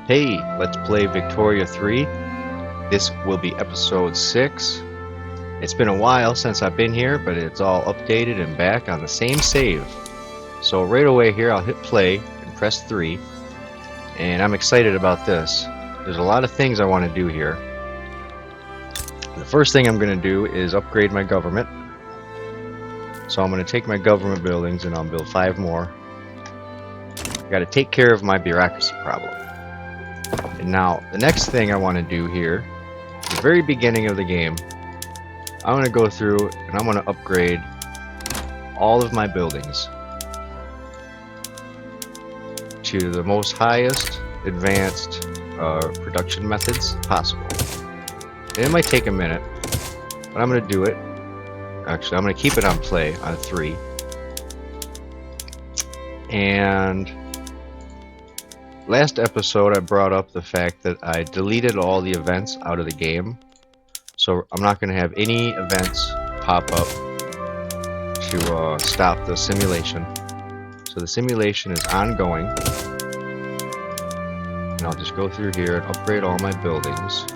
Hey, let's play Victoria 3. This will be episode 6. It's been a while since I've been here, but it's all updated and back on the same save. So right away here, I'll hit play and press 3. And I'm excited about this. There's a lot of things I want to do here. The first thing I'm going to do is upgrade my government. So I'm going to take my government buildings and I'll build 5 more. I got to take care of my bureaucracy problem. And now, the next thing I want to do here, at the very beginning of the game, I'm going to go through and I'm going to upgrade all of my buildings to the most highest advanced production methods possible. And it might take a minute, but I'm going to do it. Actually, I'm going to keep it on play on 3. And last episode I brought up the fact that I deleted all the events out of the game. So I'm not going to have any events pop up to stop the simulation. So the simulation is ongoing. And I'll just go through here and upgrade all my buildings.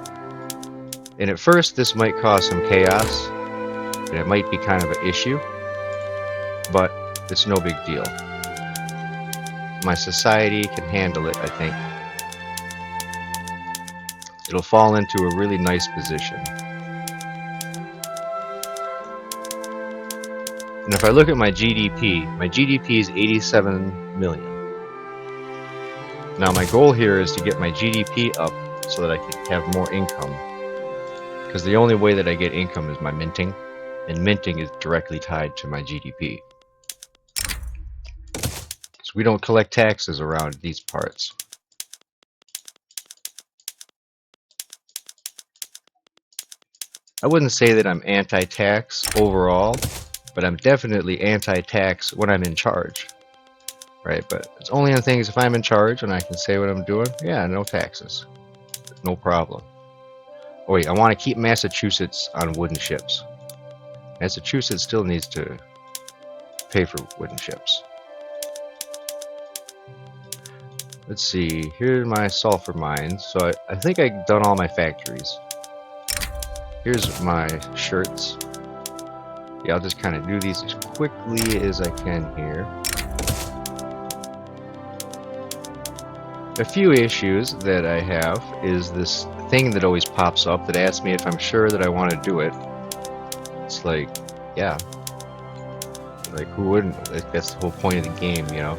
And at first this might cause some chaos. And it might be kind of an issue. But it's no big deal. My society can handle it, I think. It'll fall into a really nice position. And if I look at my GDP is 87 million. Now my goal here is to get my GDP up so that I can have more income. Because the only way that I get income is my minting. And minting is directly tied to my GDP. So we don't collect taxes around these parts. I wouldn't say that I'm anti-tax overall, but I'm definitely anti-tax when I'm in charge. Right, but it's only on things if I'm in charge and I can say what I'm doing. Yeah, no taxes. No problem. Oh wait, I want to keep Massachusetts on wooden ships. Massachusetts still needs to pay for wooden ships. Let's see, here's my sulfur mines. So I think I've done all my factories. Here's my shirts. Yeah, I'll just kind of do these as quickly as I can here. A few issues that I have is this thing that always pops up that asks me if I'm sure that I want to do it. It's like, yeah. Like, who wouldn't? Like, that's the whole point of the game, you know?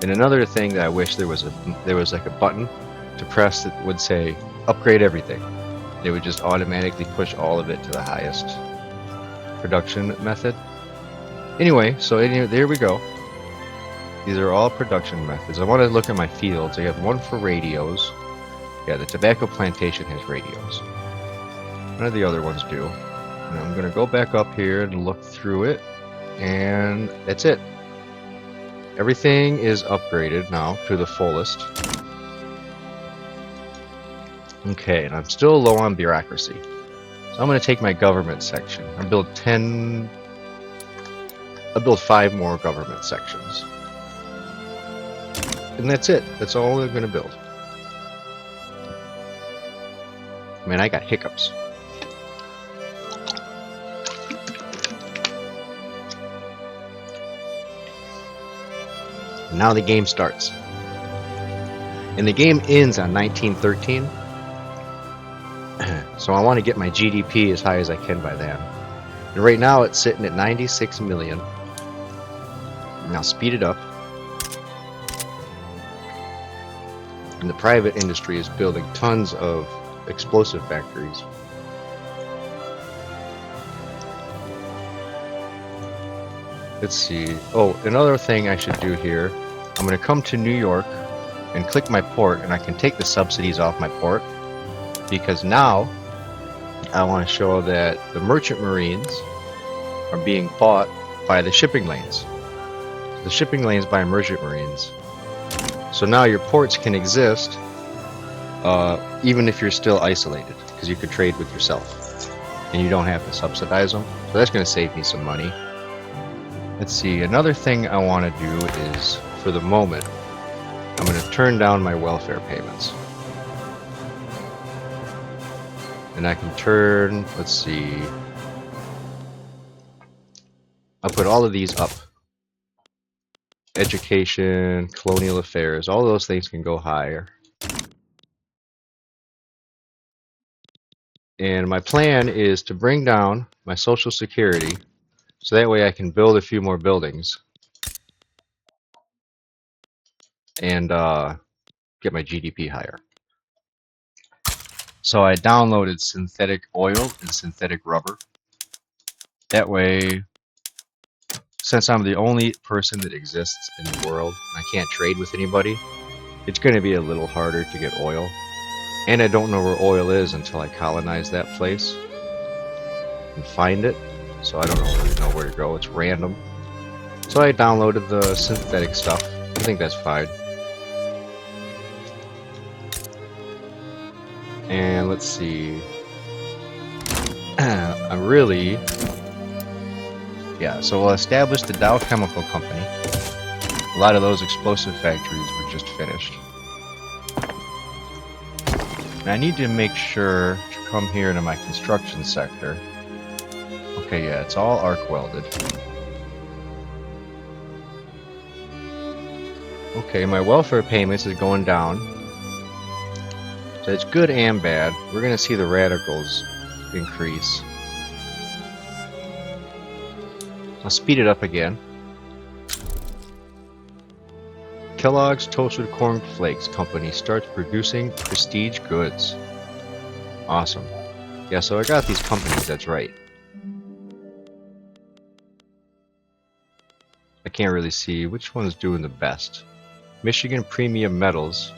And another thing that I wish there was like a button to press that would say upgrade everything. It would just automatically push all of it to the highest production method. Anyway, so there we go. These are all production methods. I want to look at my fields. I have one for radios. Yeah, the tobacco plantation has radios. None of the other ones do. And I'm going to go back up here and look through it. And that's it. Everything is upgraded now to the fullest. Okay, and I'm still low on bureaucracy. So I'm going to take my government section. I'll build 5 more government sections. And that's it. That's all I'm going to build. Man, I got hiccups. And now the game starts. And the game ends on 1913. So I want to get my GDP as high as I can by then. And right now it's sitting at 96 million. Now speed it up. And the private industry is building tons of explosive factories. Let's see. Oh, another thing I should do here. I'm going to come to New York and click my port, and I can take the subsidies off my port. Because now I want to show that the merchant marines are being bought by the shipping lanes. The shipping lanes buy merchant marines. So now your ports can exist even if you're still isolated, because you could trade with yourself and you don't have to subsidize them. So that's going to save me some money. Let's see, another thing I want to do is, for the moment, I'm going to turn down my welfare payments. And I can turn, let's see, I'll put all of these up. Education, colonial affairs, all those things can go higher. And my plan is to bring down my social security so that way I can build a few more buildings and get my GDP higher. So I downloaded synthetic oil and synthetic rubber. That way, since I'm the only person that exists in the world, I can't trade with anybody, it's going to be a little harder to get oil. And I don't know where oil is until I colonize that place and find it. So I don't really know where to go. It's random. So I downloaded the synthetic stuff. I think that's fine. And let's see. I'm really... Yeah, so we'll establish the Dow Chemical Company. A lot of those explosive factories were just finished. And I need to make sure to come here into my construction sector. Okay, yeah, it's all arc welded. Okay, my welfare payments is going down. So it's good and bad. We're gonna see the radicals increase. I'll speed it up again. Kellogg's Toasted Corn Flakes Company starts producing prestige goods. Awesome. Yeah, so I got these companies, that's right. I can't really see which one's doing the best. Michigan Premium Metals.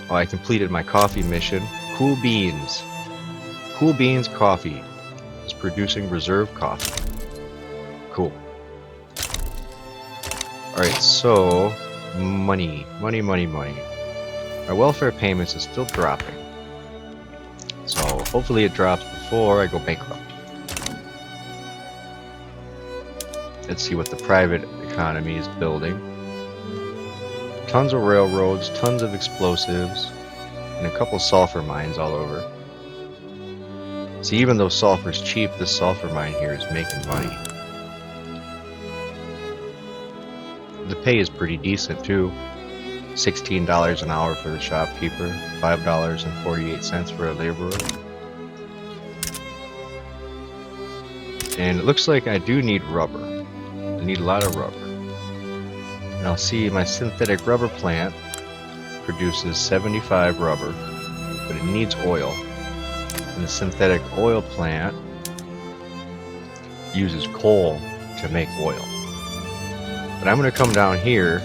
Oh, I completed my coffee mission. Cool Beans. Cool Beans Coffee is producing reserve coffee. Cool. Alright, so money. My welfare payments is still dropping. So hopefully it drops before I go bankrupt. Let's see what the private economy is building. Tons of railroads, tons of explosives, and a couple sulfur mines all over. See, even though sulfur's cheap, this sulfur mine here is making money. The pay is pretty decent too. $16 an hour for the shopkeeper, $5.48 for a laborer. And it looks like I do need rubber. I need a lot of rubber. And I'll see my synthetic rubber plant produces 75 rubber, but it needs oil. And the synthetic oil plant uses coal to make oil. But I'm going to come down here,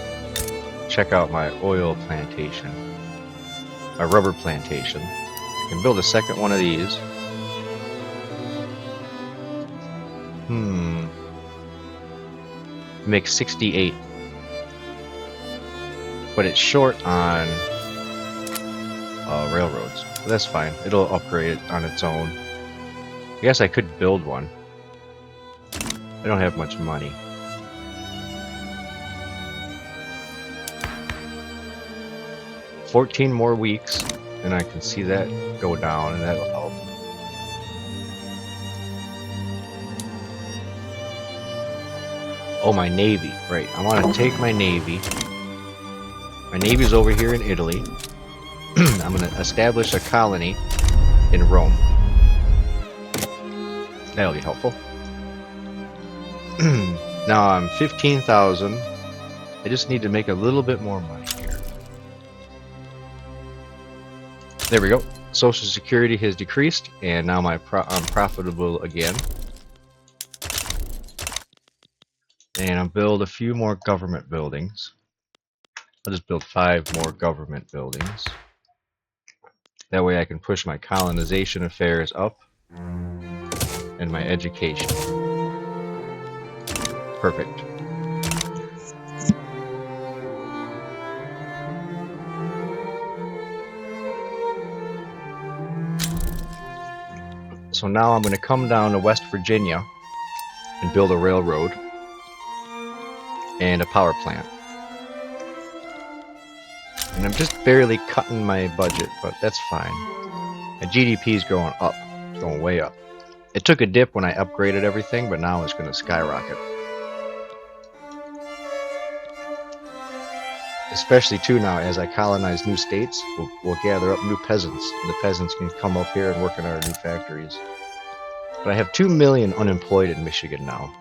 check out my oil plantation, my rubber plantation. I can build a second one of these. Make 68. But it's short on railroads. But that's fine. It'll upgrade it on its own. I guess I could build one. I don't have much money. "14 more weeks, and I can see that go down, and that'll help. Oh, my navy. Right. I want to take my navy. My navy's over here in Italy. I'm going to establish a colony in Rome. That'll be helpful. Now I'm 15,000. I just need to make a little bit more money here. There we go. Social Security has decreased, and now I'm profitable again. And I'll build a few more government buildings. I'll just build 5 more government buildings. That way I can push my colonization affairs up and my education. Perfect. So now I'm going to come down to West Virginia and build a railroad and a power plant. And I'm just barely cutting my budget, but that's fine. And GDP is going up, going way up. It took a dip when I upgraded everything, but now it's going to skyrocket. Especially too now, as I colonize new states, we'll gather up new peasants. And the peasants can come up here and work in our new factories. But I have 2 million unemployed in Michigan now.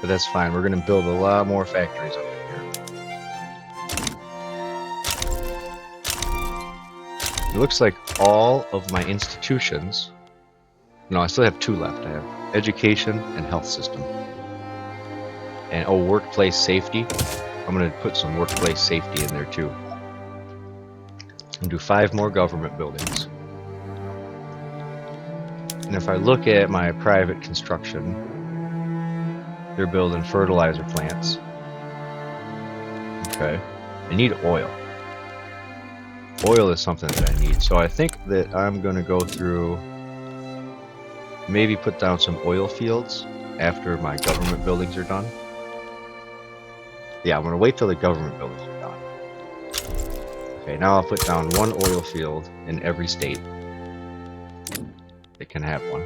But that's fine. We're going to build a lot more factories up in here. It looks like all of my institutions... No, I still have 2 left. I have education and health system. And oh, workplace safety. I'm going to put some workplace safety in there too. And do 5 more government buildings. And if I look at my private construction, they're building fertilizer plants. Okay. I need oil. Oil is something that I need. So I think that I'm going to go through, maybe put down some oil fields after my government buildings are done. Yeah, I'm going to wait till the government buildings are done. Okay, now I'll put down 1 oil field in every state that can have one.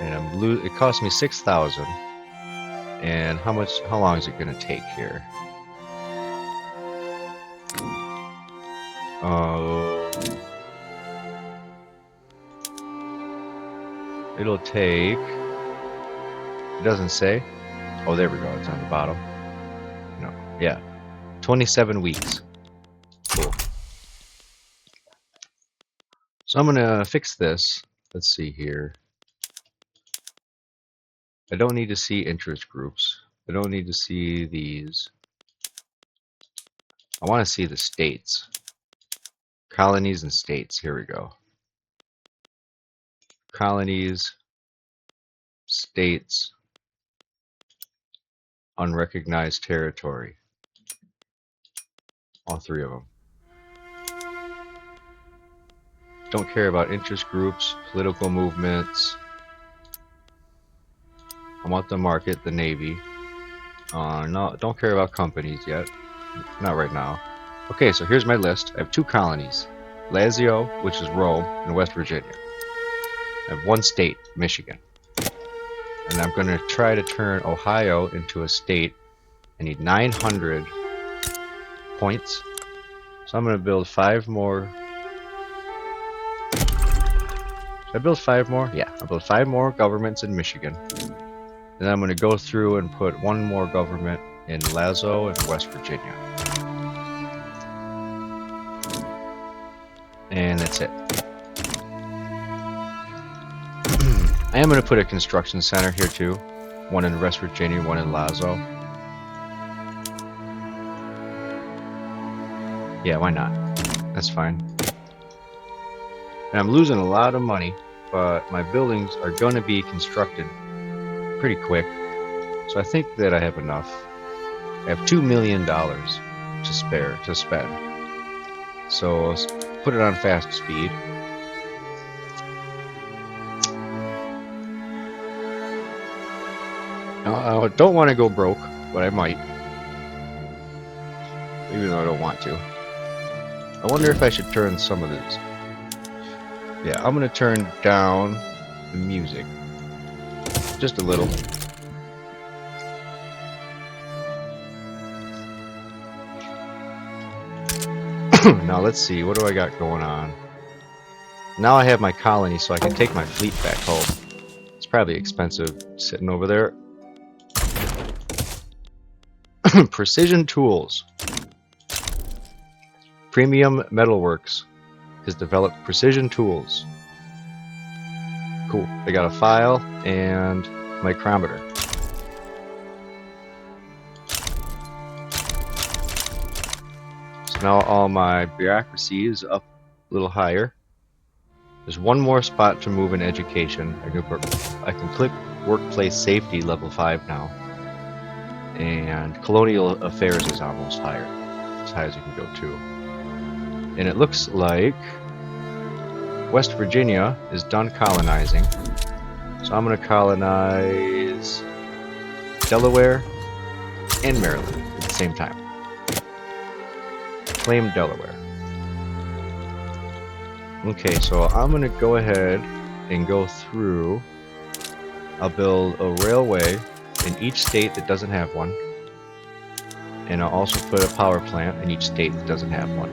And it cost me 6,000. And how long is it going to take here? It'll take, it doesn't say. Oh, there we go, it's on the bottom. No, yeah, 27 weeks. Cool. So I'm gonna fix this. Let's see here. I don't need to see interest groups. I don't need to see these. I want to see the states. Colonies and states, here we go. Colonies, states, unrecognized territory. All 3 of them. Don't care about interest groups, political movements. I want the market, the Navy. No, don't care about companies yet. Not right now. Okay, so here's my list. I have 2 colonies. Lazio, which is Rome, and West Virginia. I have 1 state, Michigan. And I'm going to try to turn Ohio into a state. I need 900 points. So I'm going to build 5 more. Should I build 5 more? Yeah, I'll build 5 more governments in Michigan. Then I'm going to go through and put 1 more government in Lazo and West Virginia. And that's it. I am going to put a construction center here too. 1 in West Virginia, 1 in Lazo. Yeah, why not? That's fine. And I'm losing a lot of money, but my buildings are going to be constructed pretty quick. So I think that I have enough. I have $2 million to spend. So let's put it on fast speed. I don't want to go broke, but I might. Even though I don't want to. I wonder if I should turn some of this. Yeah, I'm going to turn down the music. Just a little. Now let's see, what do I got going on? Now I have my colony, so I can take my fleet back home. It's probably expensive sitting over there. Precision Tools. Premium Metalworks has developed precision tools. Cool. They got a file and micrometer. So now all my bureaucracy is up a little higher. There's 1 more spot to move in education. I can click Workplace Safety level 5 now. And Colonial Affairs is almost higher. As high as you can go too. And it looks like West Virginia is done colonizing. So I'm going to colonize Delaware and Maryland at the same time. claim Delaware. Okay, so I'm gonna go ahead and go through. I'll build a railway in each state that doesn't have one. And I'll also put a power plant in each state that doesn't have one.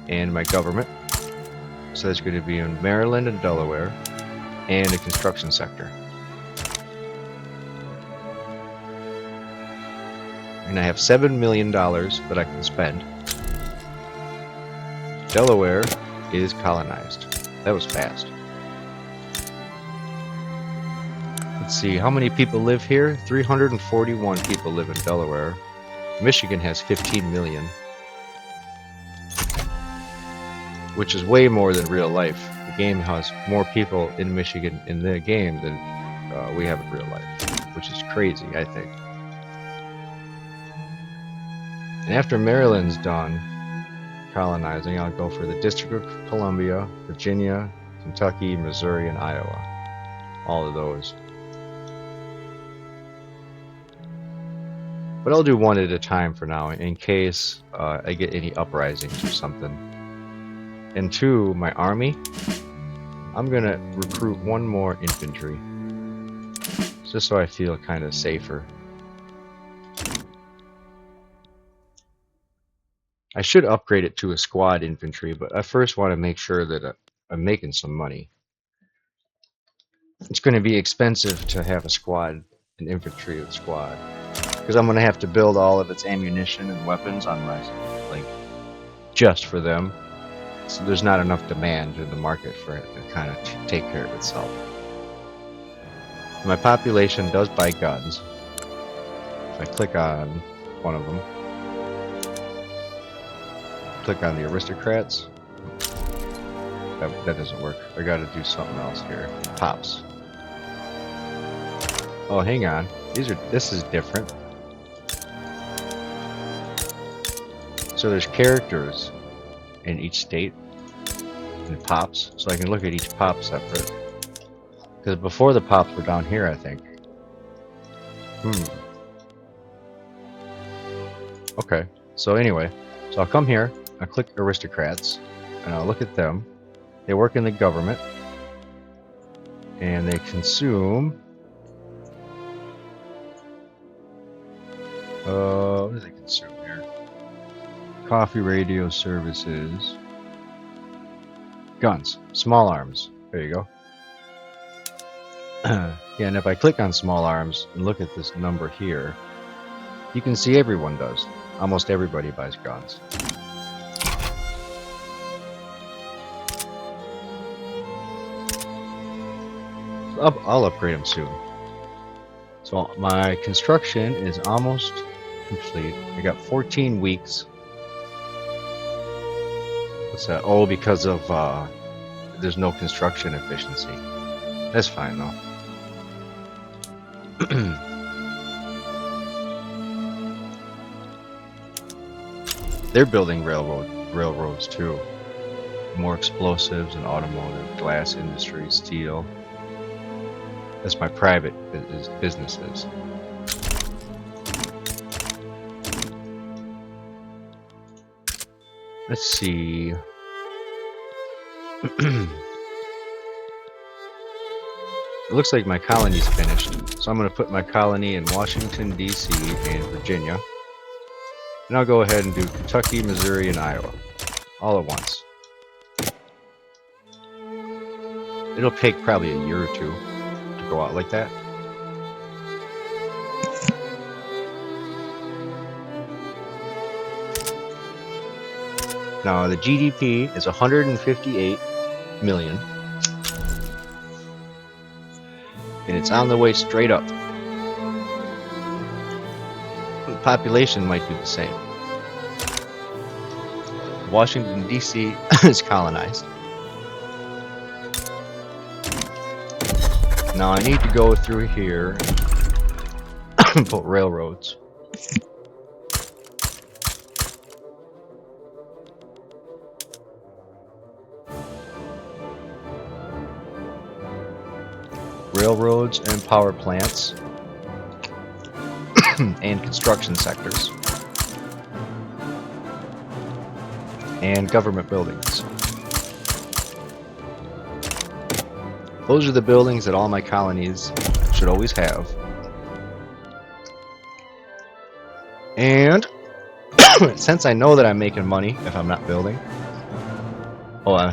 And my government. So that's going to be in Maryland and Delaware. And a construction sector. And I have $7 million that I can spend. Delaware is colonized. That was fast. Let's see, how many people live here? 341 people live in Delaware. Michigan has 15 million. Which is way more than real life. The game has more people in Michigan in the game than we have in real life. Which is crazy, I think. And after Maryland's done colonizing, I'll go for the District of Columbia, Virginia, Kentucky, Missouri, and Iowa. All of those. But I'll do one at a time for now, in case I get any uprisings or something. And two, my army. I'm gonna recruit one more infantry. Just so I feel kind of safer. I should upgrade it to a squad infantry, but I first want to make sure that I'm making some money. It's going to be expensive to have a squad, an infantry squad, because I'm going to have to build all of its ammunition and weapons on my, like, just for them. So there's not enough demand in the market for it to kind of take care of itself. My population does buy guns. If I click on one of them, click on the aristocrats. That doesn't work. I gotta do something else here. Pops. Oh, hang on. This is different. So there's characters in each state and pops. So I can look at each pop separate. Because before the pops were down here, I think. Okay. So anyway, so I'll come here. I'll click aristocrats, and I'll look at them. They work in the government, and they consume. What do they consume here? Coffee, radio, services, guns, small arms. There you go. Yeah, and if I click on small arms and look at this number here, you can see everyone does. Almost everybody buys guns. I'll upgrade them soon. So my construction is almost complete. I got 14 weeks. What's that? Oh, because of there's no construction efficiency. That's fine though. They're building railroads too. More explosives and automotive, glass industry, steel. That's my private businesses. Let's see. It looks like my colony's finished, so I'm going to put my colony in Washington, D.C. and Virginia. And I'll go ahead and do Kentucky, Missouri, and Iowa. All at once. It'll take probably a year or two to go out like that. Now the GDP is 158 million. And it's on the way straight up. The population might do the same. Washington, D.C. is colonized. Now I need to go through here and put railroads. Railroads and power plants and construction sectors. and government buildings. Those are the buildings that all my colonies should always have. And since I know that I'm making money if I'm not building, I'm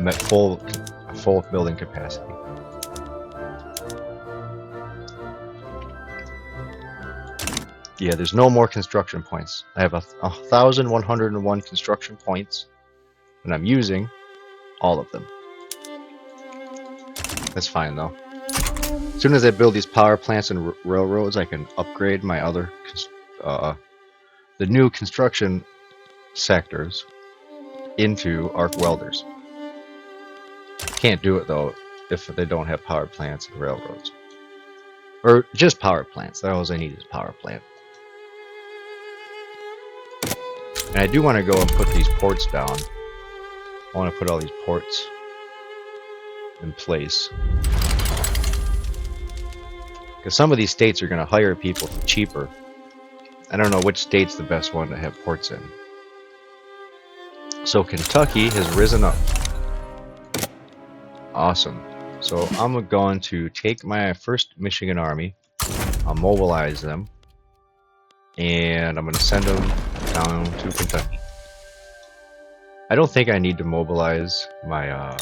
at full building capacity. Yeah, there's no more construction points. I have 1,101 construction points, and I'm using all of them. That's fine though. As soon as I build these power plants and railroads, I can upgrade my other, the new construction sectors into arc welders. Can't do it though if they don't have power plants and railroads. Or just power plants. That's all I need is power plant. And I do want to go and put these ports down. I want to put all these ports in place. Because some of these states are going to hire people for cheaper. I don't know which state's the best one to have ports in. So Kentucky has risen up. Awesome. So I'm going to take my 1st Michigan Army. I'll mobilize them. And I'm going to send them down to Kentucky. I don't think I need to mobilize my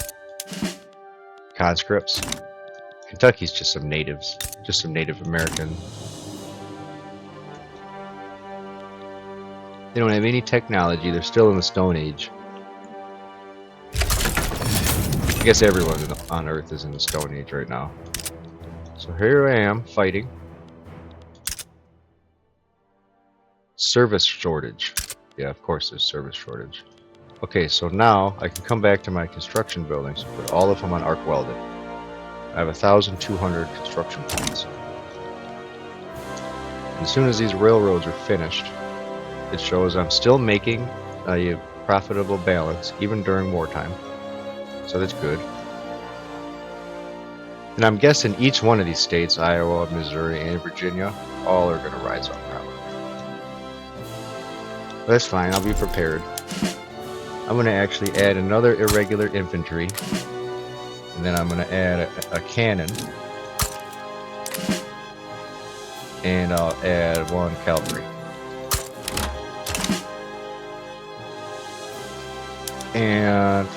conscripts. Kentucky's just some natives. Just some Native American. They don't have any technology. They're still in the Stone Age. I guess everyone on Earth is in the Stone Age right now. So here I am fighting. Service shortage. Yeah, of course there's service shortage. Okay, so now I can come back to my construction buildings and put all of them on arc welded. I have 1,200 construction points. As soon as these railroads are finished, it shows I'm still making a profitable balance even during wartime. So that's good. And I'm guessing each one of these states, Iowa, Missouri, and Virginia, all are going to rise up probably. But that's fine, I'll be prepared. I'm going to actually add another irregular infantry. And then I'm going to add a cannon. And I'll add 1 cavalry. And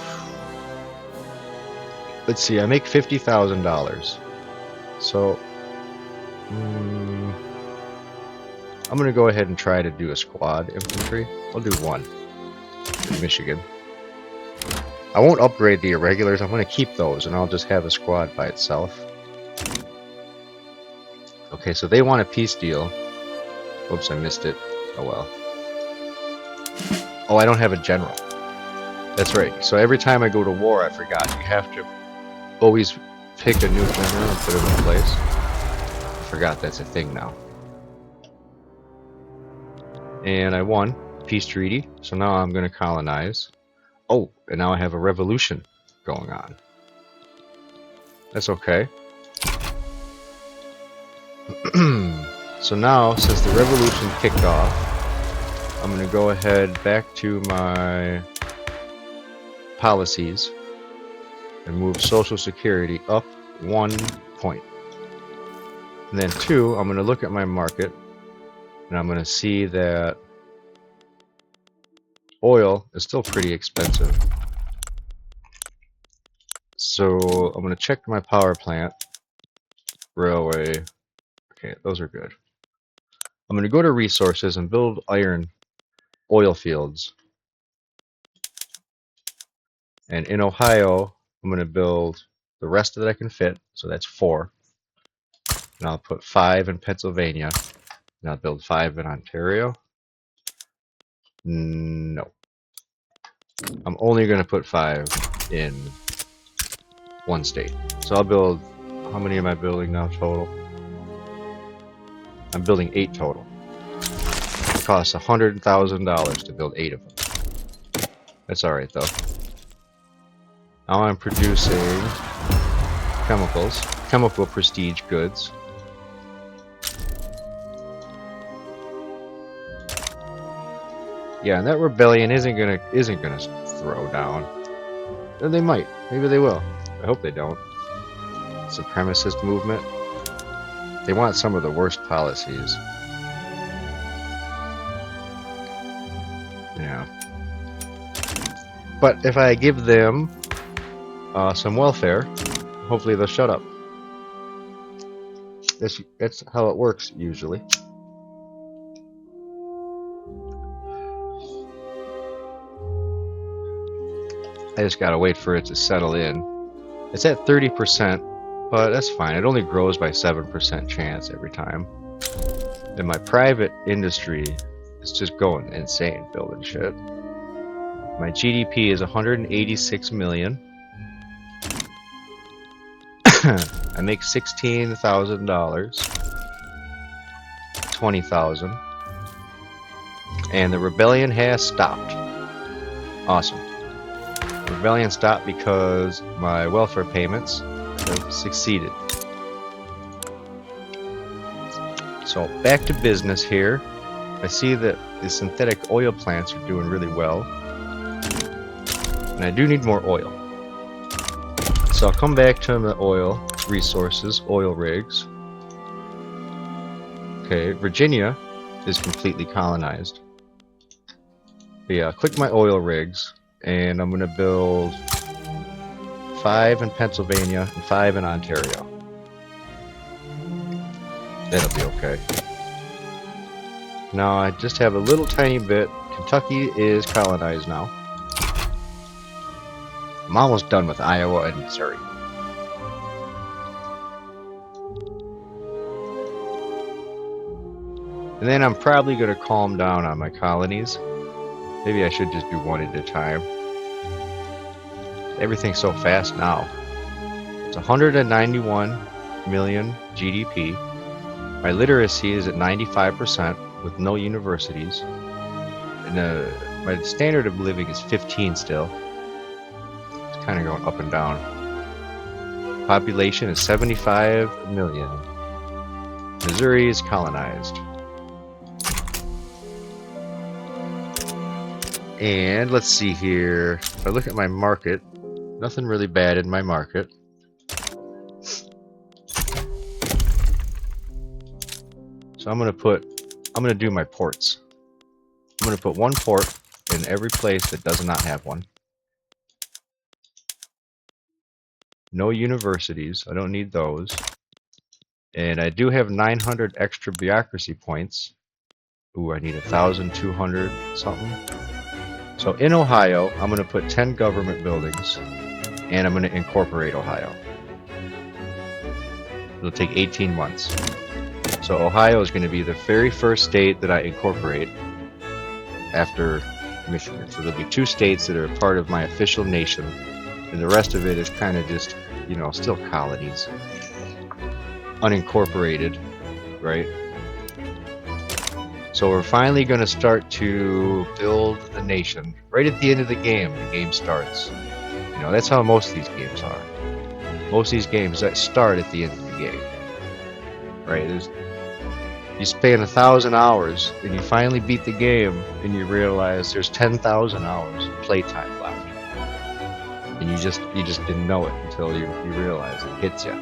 let's see, I make $50,000. So I'm going to go ahead and try to do a squad infantry. I'll do 1 in Michigan. I won't upgrade the irregulars. I'm going to keep those, and I'll just have a squad by itself. Okay, so they want a peace deal. Whoops, I missed it. Oh well. Oh, I don't have a general. That's right. So every time I go to war, I forgot. You have to always pick a new general and put him in place. I forgot that's a thing now. And I won. Peace treaty. So now I'm going to colonize. Oh, and now I have a revolution going on. That's okay. So now, since the revolution kicked off, I'm going to go ahead back to my policies and move Social Security up 1 point. And then 2, I'm going to look at my market, and I'm going to see that oil is still pretty expensive. So I'm going to check my power plant, railway. Okay, those are good. I'm going to go to resources and build iron oil fields. And in Ohio, I'm going to build the rest that I can fit. So that's 4. And I'll put 5 in Pennsylvania. And I'll build 5 in Ontario. No. I'm only going to put 5 in 1 state. So I'll build, how many am I building now total? I'm building 8 total. It costs $100,000 to build 8 of them. That's alright though. Now I'm producing chemicals, chemical prestige goods. Yeah, and that rebellion isn't gonna throw down. Or they might. Maybe they will. I hope they don't. Supremacist movement. They want some of the worst policies. Yeah. But if I give them some welfare, hopefully they'll shut up. That's how it works usually. I just gotta wait for it to settle in. It's at 30%, but that's fine. It only grows by 7% chance every time. And my private industry is just going insane building shit. My GDP is 186 million. I make $16,000. 20,000. And the rebellion has stopped. Awesome. Rebellion stopped because my welfare payments have succeeded. So back to business here. I see that the synthetic oil plants are doing really well. And I do need more oil. So I'll come back to the oil resources, oil rigs. Okay, Virginia is completely colonized. But yeah, click my oil rigs. And I'm going to build 5 in Pennsylvania and 5 in Ontario. That'll be okay. Now I just have a little tiny bit. Kentucky is colonized now. I'm almost done with Iowa and Missouri. And then I'm probably going to calm down on my colonies. Maybe I should just do one at a time. Everything's so fast now. It's 191 million GDP. My literacy is at 95% with no universities. And my standard of living is 15 still. It's kind of going up and down. Population is 75 million. Missouri is colonized. And let's see here. If I look at my market, nothing really bad in my market. So I'm gonna do my ports. I'm gonna put one port in every place that does not have one. No universities, I don't need those. And I do have 900 extra bureaucracy points. Ooh, I need 1,200 something. So in Ohio, I'm going to put 10 government buildings, and I'm going to incorporate Ohio. It'll take 18 months. So Ohio is going to be the very first state that I incorporate after Michigan. So there'll be 2 states that are part of my official nation, and the rest of it is kind of just, you know, still colonies. Unincorporated, right? So we're finally going to start to build the nation. Right at the end of the game starts. You know, that's how most of these games are. Most of these games that start at the end of the game. Right? You spend 1,000 hours and you finally beat the game and you realize there's 10,000 hours of playtime left. And you just didn't know it until you realize it hits you.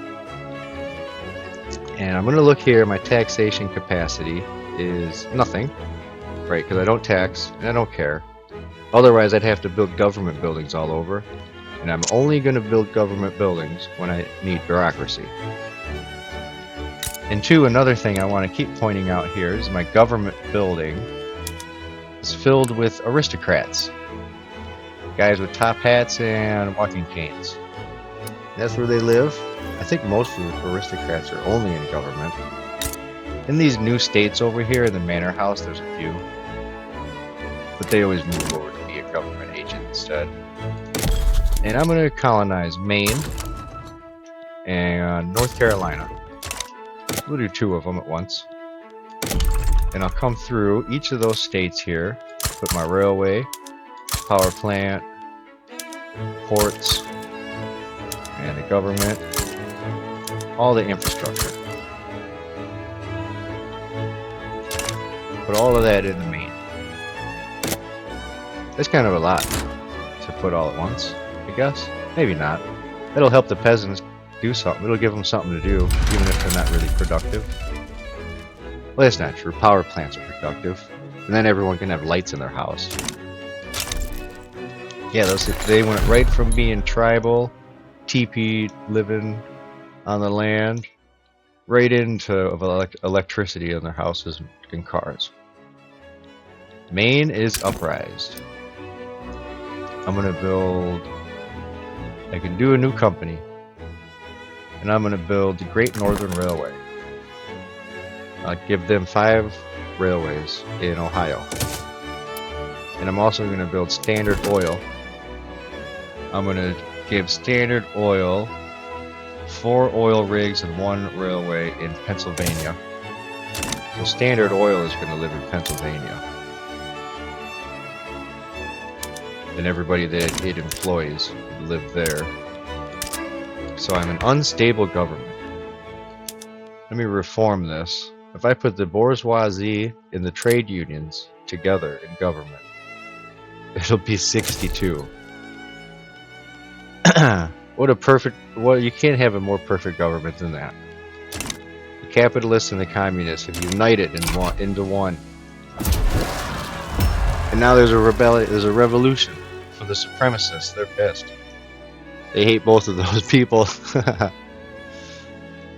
And I'm going to look here, my taxation capacity is nothing, right? Because I don't tax and I don't care. Otherwise, I'd have to build government buildings all over. And I'm only going to build government buildings when I need bureaucracy. And 2, another thing I want to keep pointing out here is my government building is filled with aristocrats. Guys with top hats and walking canes. That's where they live. I think most of the aristocrats are only in government. In these new states over here, in the manor house, there's a few. But they always move over to be a government agent instead. And I'm going to colonize Maine and North Carolina. We'll do 2 of them at once. And I'll come through each of those states here, put my railway, power plant, ports, and the government, all the infrastructure. Put all of that in the Maine. That's kind of a lot to put all at once, I guess. Maybe not. It'll help the peasants do something. It'll give them something to do, even if they're not really productive. Well, that's not true. Power plants are productive. And then everyone can have lights in their house. Yeah, they went right from being tribal, teepee, living on the land, right into electricity in their houses and cars. Maine is uprised. I'm gonna build... I can do a new company. And I'm gonna build the Great Northern Railway. I'll give them 5 railways in Ohio. And I'm also gonna build Standard Oil. I'm gonna give Standard Oil 4 oil rigs and 1 railway in Pennsylvania. So Standard Oil is gonna live in Pennsylvania. And everybody that it employs live there. So I'm an unstable government. Let me reform this. If I put the bourgeoisie and the trade unions together in government, it'll be 62. What a perfect... Well, you can't have a more perfect government than that. The capitalists and the communists have united into one. And now there's a rebellion, there's a revolution for the supremacists. They're pissed. They hate both of those people.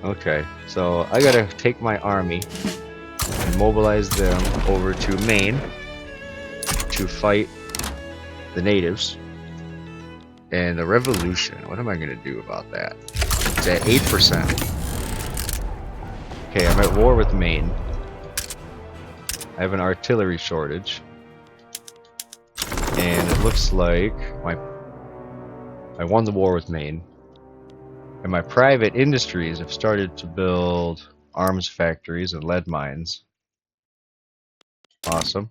Okay, so I gotta take my army and mobilize them over to Maine to fight the natives. And the revolution, what am I gonna do about that? It's at 8%. Okay, I'm at war with Maine. I have an artillery shortage. And it looks like I won the war with Maine. And my private industries have started to build arms factories and lead mines. Awesome.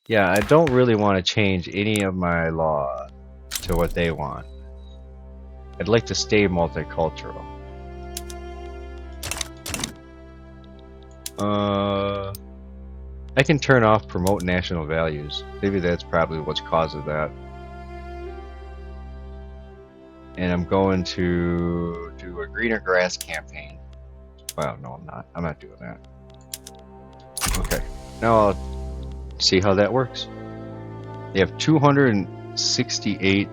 Yeah, I don't really want to change any of my law to what they want. I'd like to stay multicultural. I can turn off promote national values. Maybe that's probably what's causing that. And I'm going to do a greener grass campaign. Well, no, I'm not. I'm not doing that. Okay. Now I'll see how that works. They have 268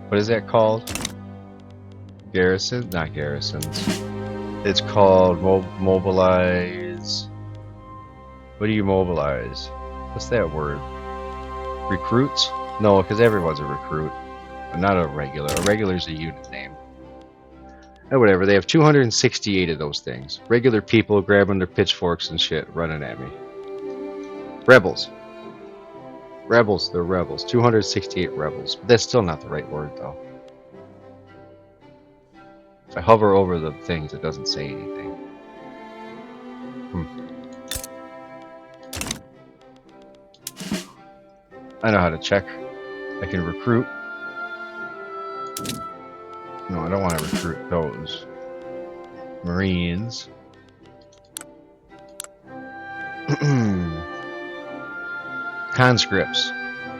what is that called? Garrisons? Not garrisons. It's called mobilize. What do you mobilize? What's that word? Recruits? No, because everyone's a recruit. Not a regular. A regular's a unit name. Oh, whatever. They have 268 of those things. Regular people grabbing their pitchforks and shit, running at me. Rebels. Rebels. They're rebels. 268 rebels. But that's still not the right word, though. If I hover over the things, it doesn't say anything. I know how to check. I can recruit. No, I don't want to recruit those. Marines. Conscripts.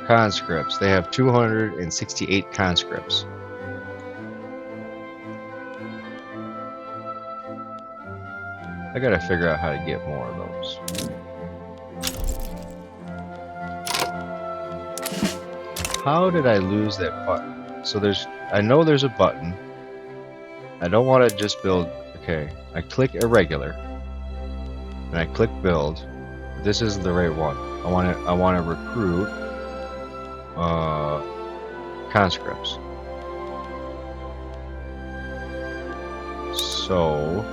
Conscripts. They have 268 conscripts. I gotta figure out how to get more of those. How did I lose that button? So I know there's a button. I don't want to just build, okay. I click irregular. And I click build. This isn't the right one. I want to recruit conscripts. So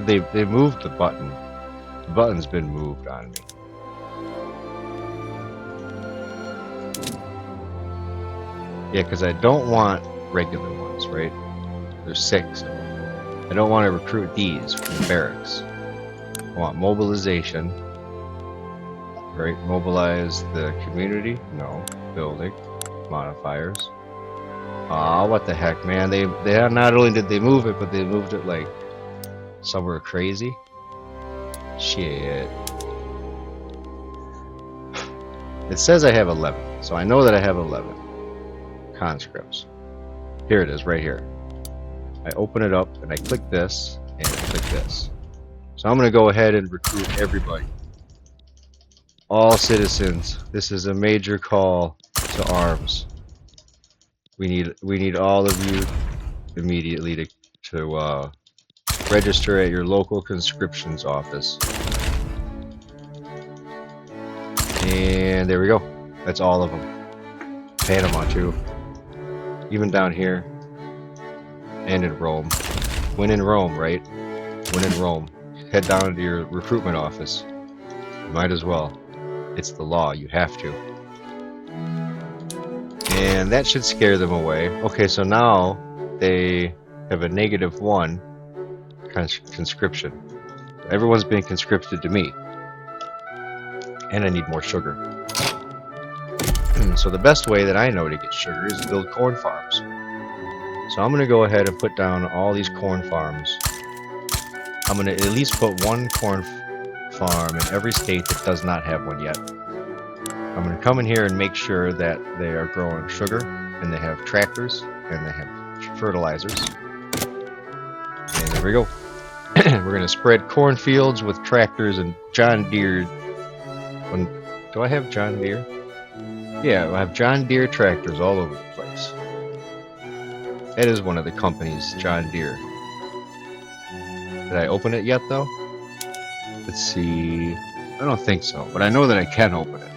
they moved the button. The button's been moved on me. Yeah, because I don't want regular ones, right? There's 6 of them. I don't want to recruit these from the barracks. I want mobilization. Right? Mobilize the community? No. Building. Modifiers. Aw, what the heck, man? They not only did they move it, but they moved it like somewhere crazy. Shit. It says I have 11, so I know that I have 11 conscripts. Here it is, right here. I open it up and I click this and I click this. So I'm gonna go ahead and recruit everybody. All citizens, this is a major call to arms. We need all of you immediately to register at your local conscriptions office. And there we go. That's all of them. Panama too. Even down here. And in Rome. When in Rome, right? When in Rome. Head down to your recruitment office. You might as well. It's the law. You have to. And that should scare them away. Okay, so now they have a -1 conscription. Everyone's being conscripted to me. And I need more sugar. So the best way that I know to get sugar is to build corn farms. So I'm going to go ahead and put down all these corn farms. I'm going to at least put one corn farm in every state that does not have one yet. I'm going to come in here and make sure that they are growing sugar, and they have tractors, and they have fertilizers. And there we go. We're going to spread cornfields with tractors and John Deere. Do I have John Deere? Yeah, I have John Deere tractors all over the place. That is one of the companies, John Deere. Did I open it yet, though? Let's see. I don't think so, but I know that I can open it.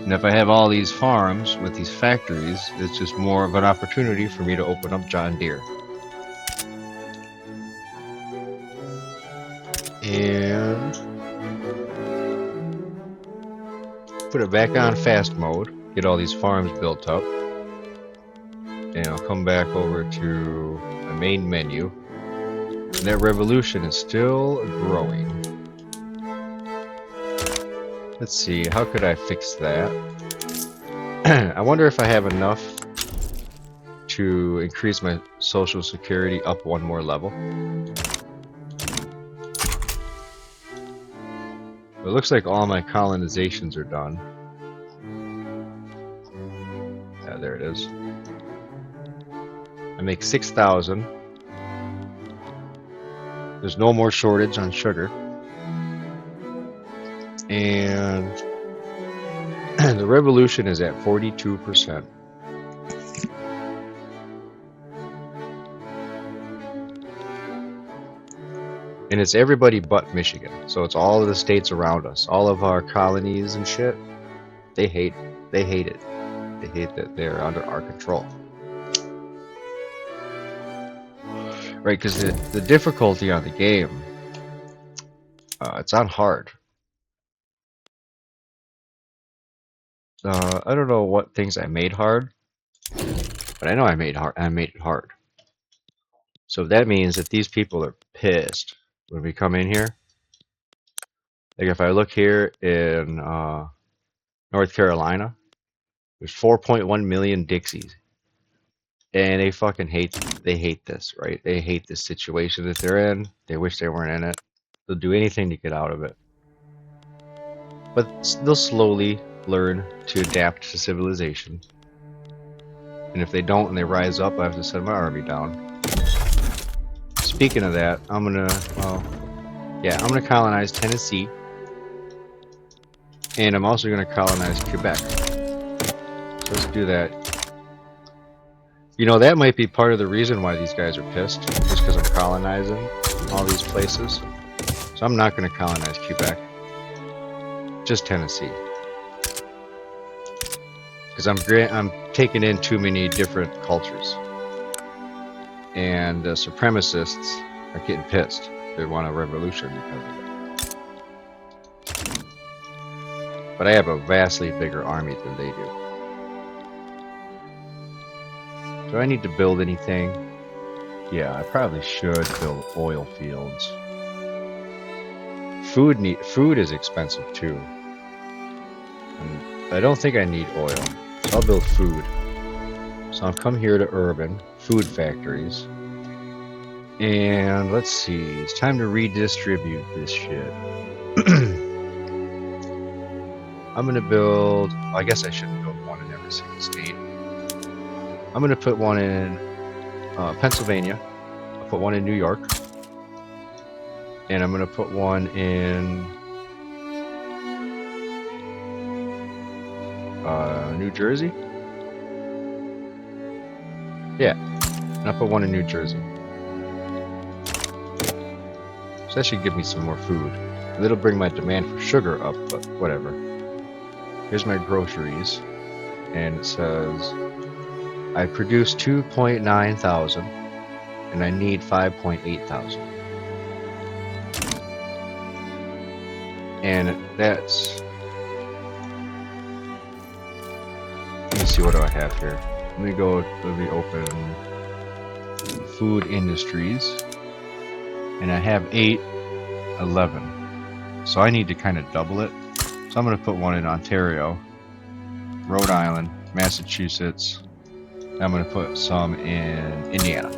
And if I have all these farms with these factories, it's just more of an opportunity for me to open up John Deere. And put it back on fast mode. Get all these farms built up. And I'll come back over to my main menu. And that revolution is still growing. Let's see, how could I fix that? I wonder if I have enough to increase my social security up one more level. It looks like all my colonizations are done. Yeah, there it is. I make 6,000. There's no more shortage on sugar. And the revolution is at 42%. And it's everybody but Michigan. So it's all of the states around us. All of our colonies and shit. They hate it. They hate that they're under our control. Right, because the difficulty on the game, it's on hard. I don't know what things I made hard, but I know I made it hard. So that means that these people are pissed when we come in here. Like if I look here in North Carolina, there's 4.1 million Dixies, and they fucking hate this, right? They hate this situation that they're in. They wish they weren't in it. They'll do anything to get out of it. But they'll slowly learn to adapt to civilization. And if they don't and they rise up, I have to send my army down. Speaking of that, I'm gonna colonize Tennessee. And I'm also gonna colonize Quebec. So let's do that. You know, that might be part of the reason why these guys are pissed, just because I'm colonizing all these places. So I'm not gonna colonize Quebec. Just Tennessee. Because I'm taking in too many different cultures. And the supremacists are getting pissed. They want a revolution because of it. But I have a vastly bigger army than they do. Do I need to build anything? Yeah, I probably should build oil fields. Food is expensive too. And I don't think I need oil. So I'll build food. So I've come here to urban food factories. And let's see, it's time to redistribute this shit. I'm gonna build, I guess I shouldn't build one in every single state. I'm gonna put one in Pennsylvania. I'll put one in New York. And I'm gonna put one in New Jersey. Yeah, and I'll put one in New Jersey. So that should give me some more food. And it'll bring my demand for sugar up, but whatever. Here's my groceries. And it says I produce 2.9 thousand and I need 5.8 thousand. And that's, let me see, what do I have here? Let me open food industries. And I have 11. So I need to kind of double it. So I'm going to put one in Ontario, Rhode Island, Massachusetts. I'm going to put some in Indiana.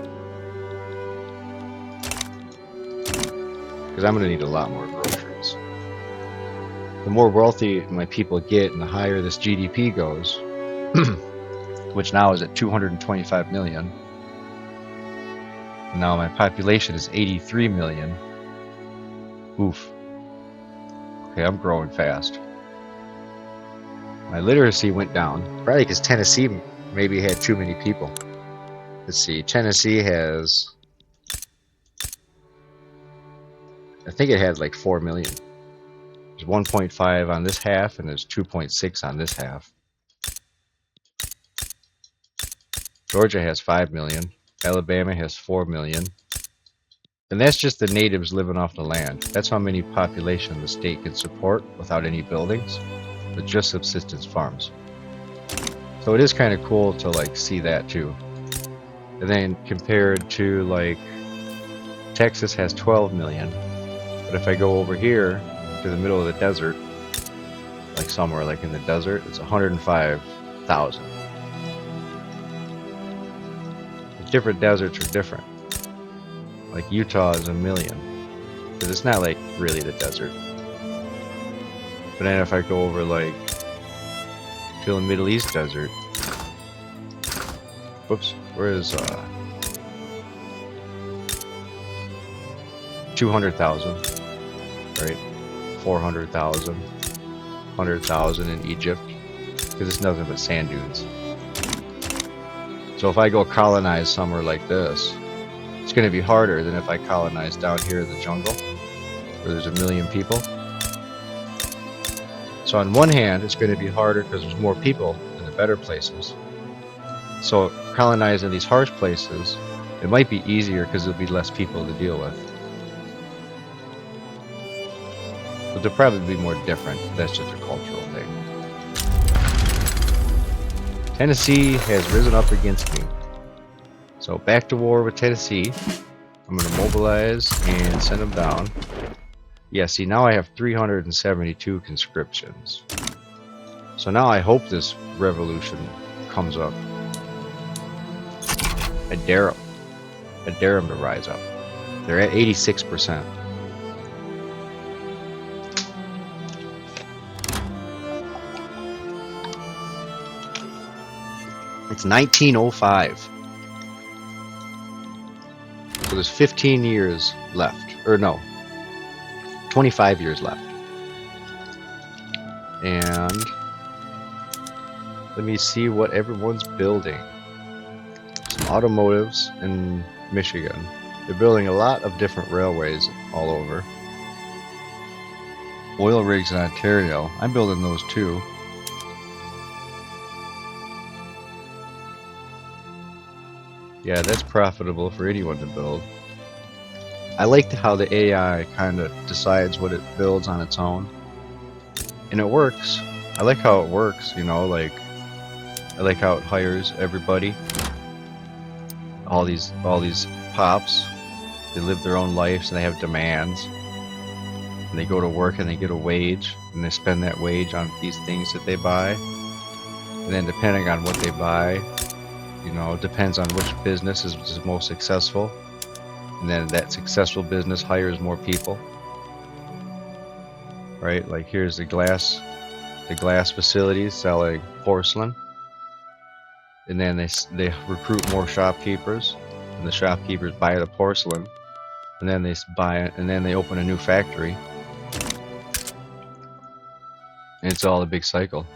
Because I'm going to need a lot more groceries. The more wealthy my people get and the higher this GDP goes, which now is at 225 million. And now my population is 83 million. Oof. Okay, I'm growing fast. My literacy went down, probably because Tennessee maybe had too many people. Let's see, Tennessee has, I think it had like 4 million. There's 1.5 on this half and there's 2.6 on this half. Georgia has 5 million. Alabama has 4 million. And that's just the natives living off the land. That's how many population the state can support without any buildings, but just subsistence farms. So it is kind of cool to like see that too. And then compared to like Texas has 12 million. But if I go over here to the middle of the desert, like somewhere like in the desert, it's 105,000. Different deserts are different. Like Utah is 1 million, because it's not like really the desert. But then if I go over like to the Middle East desert, whoops, where is 200,000, right? 400,000, 100,000 in Egypt, because it's nothing but sand dunes. So if I go colonize somewhere like this, it's going to be harder than if I colonize down here in the jungle, where there's 1 million people. So on one hand, it's going to be harder because there's more people in the better places. So colonizing these harsh places, it might be easier because there'll be less people to deal with. But they'll probably be more different. That's just a cultural thing. Tennessee has risen up against me. So back to war with Tennessee. I'm going to mobilize and send them down. Yeah, see, now I have 372 conscriptions. So now I hope this revolution comes up. I dare them. I dare them to rise up. They're at 86%. It's 1905. So there's 15 years left. Or no, 25 years left. And let me see what everyone's building. Some automotives in Michigan. They're building a lot of different railways all over. Oil rigs in Ontario. I'm building those too. Yeah, that's profitable for anyone to build. I like how the AI kind of decides what it builds on its own. And it works. I like how it works, you know, like I like how it hires everybody. All these pops, they live their own lives and they have demands. And they go to work and they get a wage and they spend that wage on these things that they buy. And then depending on what they buy, You know, it depends on which business is most successful, and then that successful business hires more people, right? Like here's the glass facilities selling porcelain, and then they recruit more shopkeepers, and the shopkeepers buy the porcelain, and then they buy it, and then they open a new factory, and it's all a big cycle.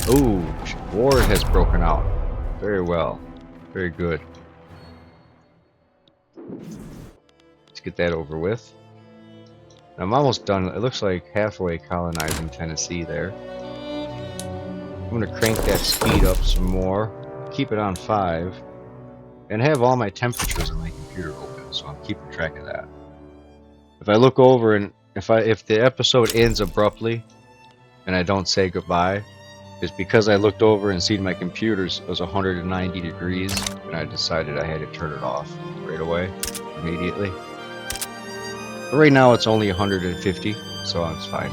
Ooh, war has broken out. Very well. Very good. Let's get that over with. I'm almost done. It looks like halfway colonizing Tennessee there. I'm going to crank that speed up some more. Keep it on 5. And have all my temperatures on my computer open, so I'm keeping track of that. If I look over and if the episode ends abruptly and I don't say goodbye, it's because I looked over and seen my computer's was 190 degrees and I decided I had to turn it off right away, immediately. But right now it's only 150, so it's fine.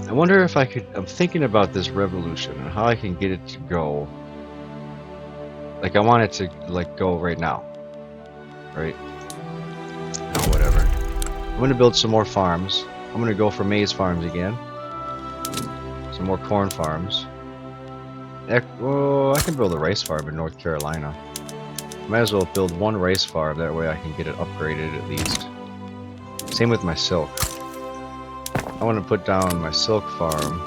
I wonder if I could, I'm thinking about this revolution and how I can get it to go. Like I want it to like go right now. Right? No, whatever. I'm gonna build some more farms. I'm gonna go for maize farms again. Some more corn farms. Oh, I can build a rice farm in North Carolina. Might as well build one rice farm, that way I can get it upgraded at least. Same with my silk. I want to put down my silk farm,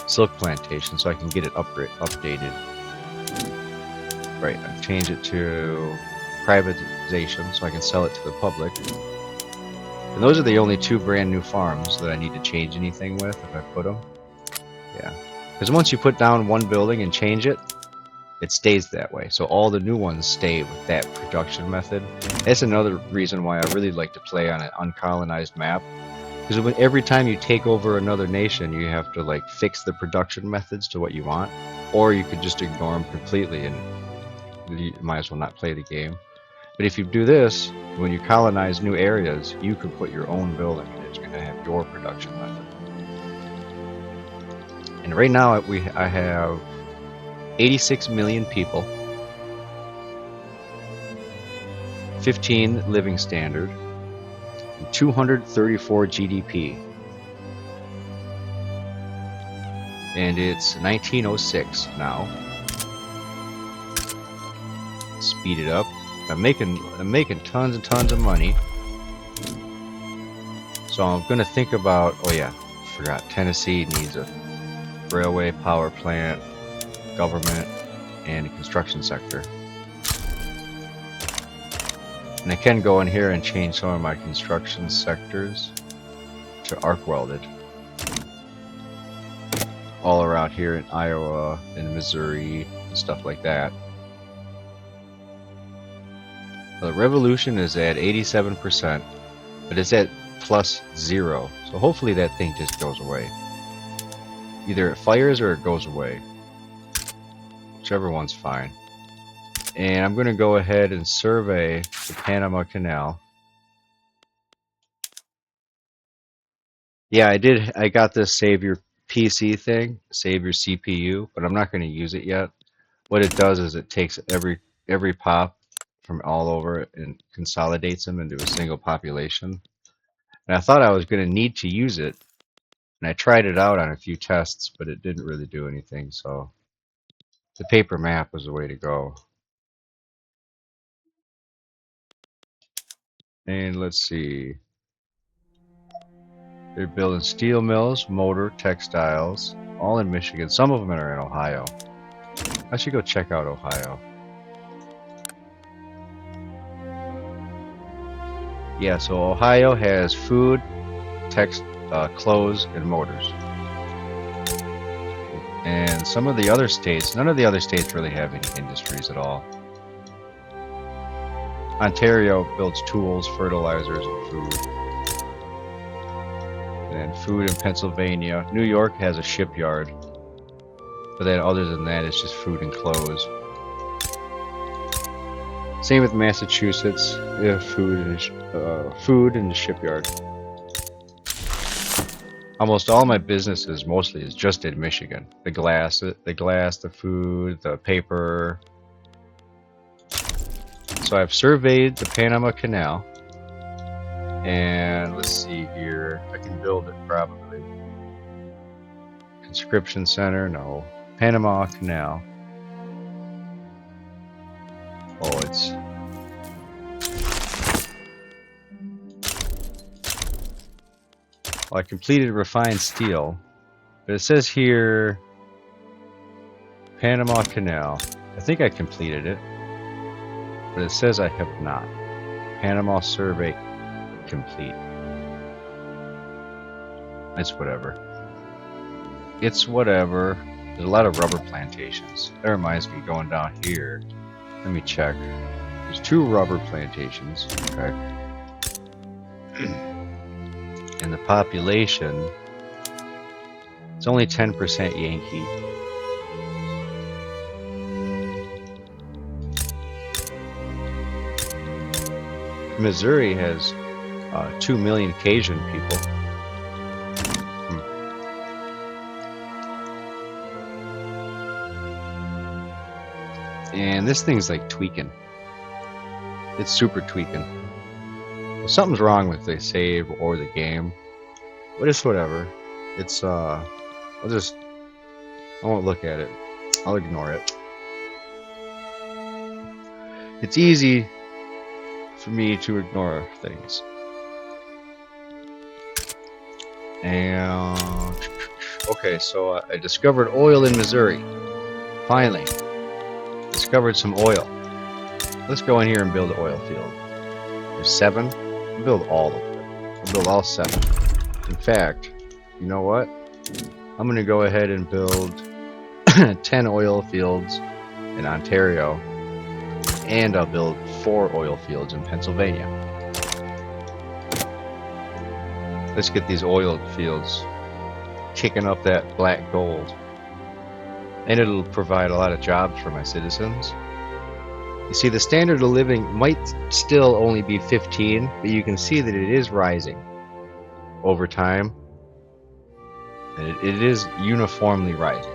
silk plantation, so I can get it updated. Right, I've changed it to privatization so I can sell it to the public. And those are the only 2 brand new farms that I need to change anything with if I put them. Yeah. Because once you put down one building and change it, it stays that way. So all the new ones stay with that production method. That's another reason why I really like to play on an uncolonized map. Because every time you take over another nation, you have to like fix the production methods to what you want. Or you could just ignore them completely and you might as well not play the game. But if you do this, when you colonize new areas, you can put your own building and it's going to have your production method. And right now I have 86 million people, 15 living standard, and 234 GDP. And it's 1906 now. Speed it up. I'm making tons and tons of money. So I'm gonna think about, oh yeah, forgot, Tennessee needs a railway, power plant, government, and a construction sector. And I can go in here and change some of my construction sectors to arc welded. All around here in Iowa and Missouri and stuff like that. The revolution is at 87%, but it's at +0. So hopefully that thing just goes away. Either it fires or it goes away. Whichever one's fine. And I'm going to go ahead and survey the Panama Canal. Yeah, I got this save your PC thing, save your CPU, but I'm not going to use it yet. What it does is it takes every pop from all over and consolidates them into a single population. And I thought I was going to need to use it, and I tried it out on a few tests, but it didn't really do anything, so the paper map was the way to go. And let's see. They're building steel mills, motor, textiles, all in Michigan. Some of them are in Ohio. I should go check out Ohio. Yeah, so Ohio has food, clothes, and motors. And some of the other states, none of the other states really have any industries at all. Ontario builds tools, fertilizers, and food. And food in Pennsylvania. New York has a shipyard. But then other than that, it's just food and clothes. Same with Massachusetts. We have food in the shipyard. Almost all my businesses mostly is just in Michigan. The glass, the food, the paper. So I've surveyed the Panama Canal, and let's see here. I can build it probably. Conscription Center, no. Panama Canal. Oh, it's. Well, I completed refined steel, but it says here Panama Canal. I think I completed it, but it says I have not. Panama survey complete. It's whatever. It's whatever. There's a lot of rubber plantations. That reminds me, going down here. Let me check. There's 2 rubber plantations. Okay. And the population, it's only 10% Yankee. Missouri has 2 million Cajun people. And this thing's like tweaking. It's super tweaking. Well, something's wrong with the save or the game. But it's whatever. It's I won't look at it. I'll ignore it. It's easy for me to ignore things. And okay, so I discovered oil in Missouri. Finally, discovered some oil. Let's go in here and build an oil field. There's 7. I'll build all of them. I'll build all 7. In fact, you know what? I'm gonna go ahead and build 10 oil fields in Ontario, and I'll build 4 oil fields in Pennsylvania. Let's get these oil fields kicking up that black gold. And it'll provide a lot of jobs for my citizens. You see, the standard of living might still only be 15, but you can see that it is rising over time. And it is uniformly rising.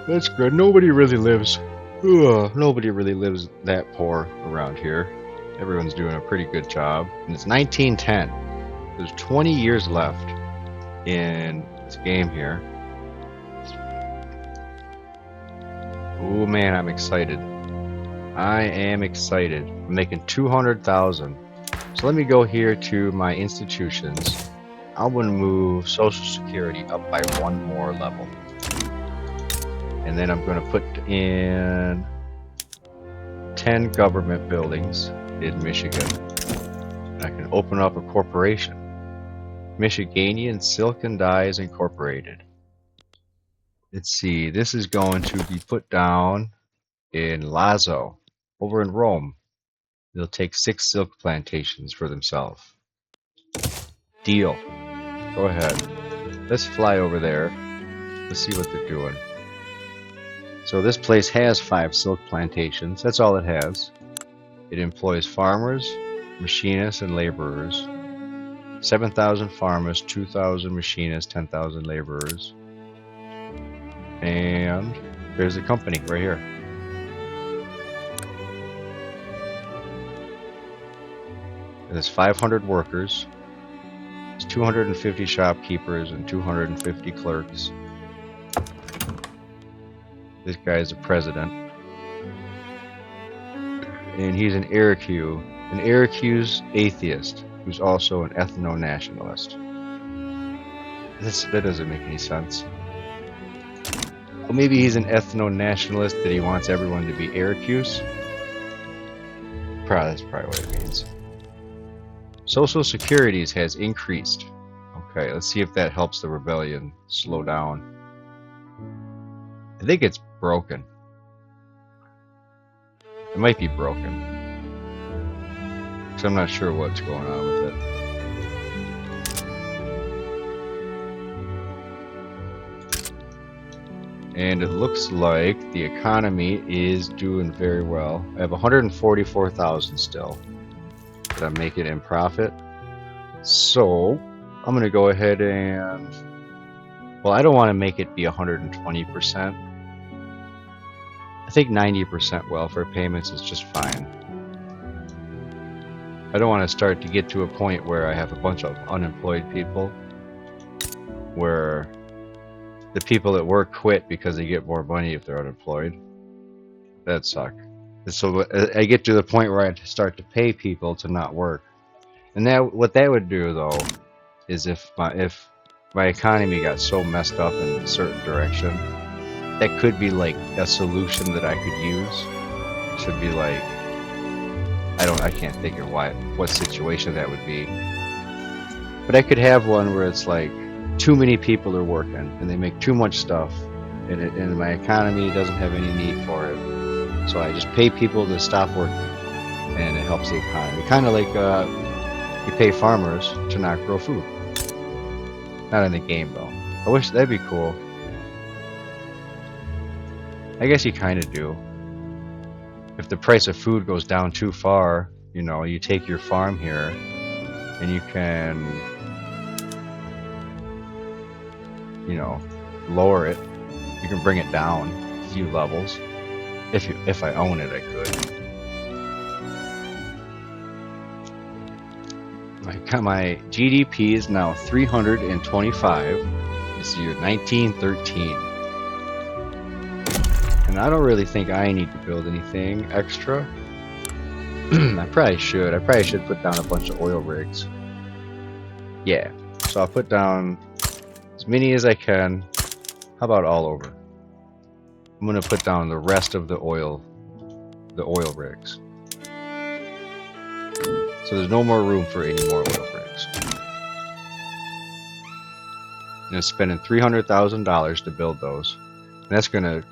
That's good. Nobody really lives that poor around here. Everyone's doing a pretty good job. And it's 1910. There's 20 years left in this game here. Oh man, I'm excited. I am excited. I'm making 200,000. So let me go here to my institutions. I'm going to move Social Security up by 1 more level. And then I'm going to put in 10 government buildings in Michigan. And I can open up a corporation. Michiganian Silk and Dyes Incorporated. Let's see, this is going to be put down in Lazio, over in Rome. They'll take 6 silk plantations for themselves. Deal. Go ahead. Let's fly over there. Let's see what they're doing. So this place has 5 silk plantations. That's all it has. It employs farmers, machinists, and laborers. 7,000 farmers, 2,000 machinists, 10,000 laborers. And there's the company right here. There's 500 workers. There's 250 shopkeepers and 250 clerks. This guy's the president. And he's an Iroquois atheist who's also an ethno-nationalist. That doesn't make any sense. Well, maybe he's an ethno-nationalist that he wants everyone to be Iroquois. That's probably what it means. Social Securities has increased. Okay, let's see if that helps the rebellion slow down. I think it's broken. It might be broken. So I'm not sure what's going on with it. And it looks like the economy is doing very well. I have 144,000 still that I'm making in profit. So I'm going to go ahead and, well, I don't want to make it be 120%. I think 90% welfare payments is just fine. I don't want to start to get to a point where I have a bunch of unemployed people, where the people that work quit because they get more money if they're unemployed. That'd suck. And so I get to the point where I start to pay people to not work. And that, what that would do though, is if my economy got so messed up in a certain direction, that could be like a solution that I could use. It should be like, I can't think of what situation that would be. But I could have one where it's like too many people are working and they make too much stuff, and my economy doesn't have any need for it. So I just pay people to stop working, and it helps the economy. Kind of like you pay farmers to not grow food. Not in the game though. I wish that'd be cool. I guess you kind of do. If the price of food goes down too far, you know, you take your farm here and you can, you know, lower it. You can bring it down a few levels. If I own it, I could. My GDP is now 325. This year 1913. And I don't really think I need to build anything extra. I probably should. I probably should put down a bunch of oil rigs. Yeah. So I'll put down as many as I can. How about all over? I'm gonna put down the rest of the oil rigs. So there's no more room for any more oil rigs. And I'm spending $300,000 to build those. And that's gonna